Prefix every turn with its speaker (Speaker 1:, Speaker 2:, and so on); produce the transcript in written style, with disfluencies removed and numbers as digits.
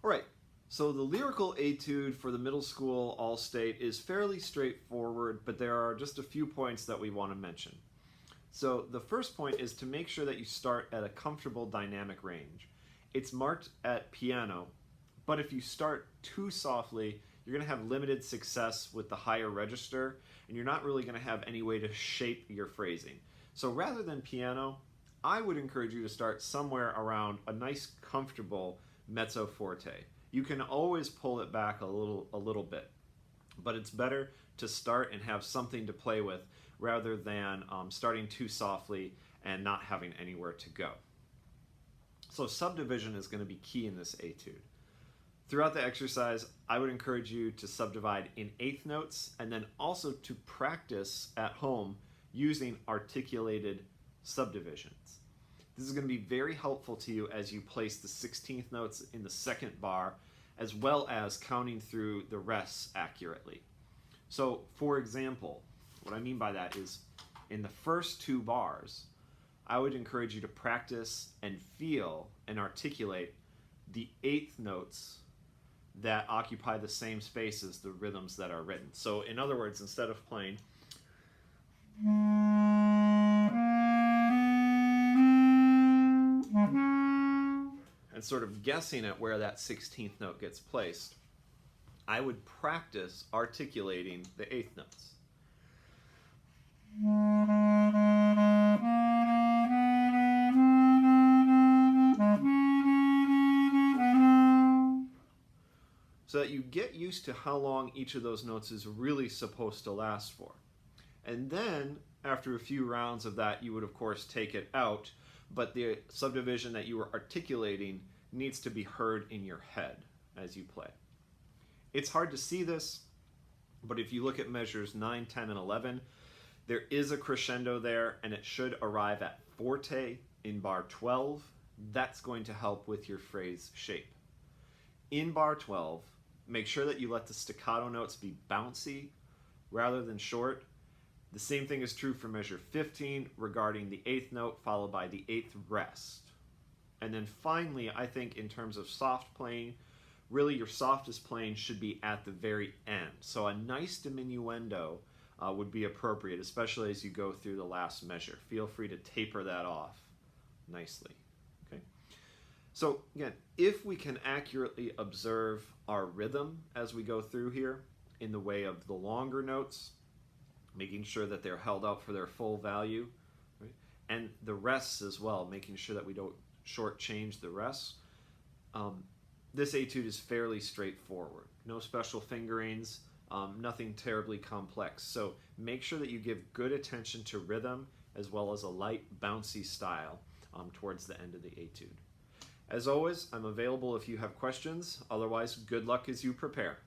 Speaker 1: All right, so the lyrical etude for the middle school all-state is fairly straightforward, but there are just a few points that we want to mention. So the first point is to make sure that you start at a comfortable dynamic range. It's marked at piano, but if you start too softly, you're going to have limited success with the higher register, and you're not really going to have any way to shape your phrasing. So rather than piano, I would encourage you to start somewhere around a nice, comfortable mezzo forte. You can always pull it back a little bit, but it's better to start and have something to play with rather than starting too softly and not having anywhere to go. So subdivision is going to be key in this etude. Throughout the exercise, I would encourage you to subdivide in eighth notes and then also to practice at home using articulated subdivisions. This is going to be very helpful to you as you place the 16th notes in the second bar, as well as counting through the rests accurately. So, for example, what I mean by that is in the first two bars, I would encourage you to practice and feel and articulate the eighth notes that occupy the same space as the rhythms that are written. So, in other words, instead of playing and sort of guessing at where that 16th note gets placed, I would practice articulating the eighth notes. So that you get used to how long each of those notes is really supposed to last for. And then, after a few rounds of that, you would of course take it out, but the subdivision that you were articulating needs to be heard in your head as you play. It's hard to see this, but if you look at measures 9, 10, and 11, there is a crescendo there, and it should arrive at forte in bar 12. That's going to help with your phrase shape. In bar 12, make sure that you let the staccato notes be bouncy rather than short. The same thing is true for measure 15 regarding the eighth note followed by the eighth rest. And then finally, I think in terms of soft playing, really your softest playing should be at the very end. So a nice diminuendo would be appropriate, especially as you go through the last measure. Feel free to taper that off nicely. Okay. So again, if we can accurately observe our rhythm as we go through here in the way of the longer notes, making sure that they're held out for their full value, right? And the rests as well, making sure that we don't shortchange the rests. This etude is fairly straightforward. No special fingerings, nothing terribly complex. So make sure that you give good attention to rhythm as well as a light, bouncy style towards the end of the etude. As always, I'm available if you have questions. Otherwise, good luck as you prepare.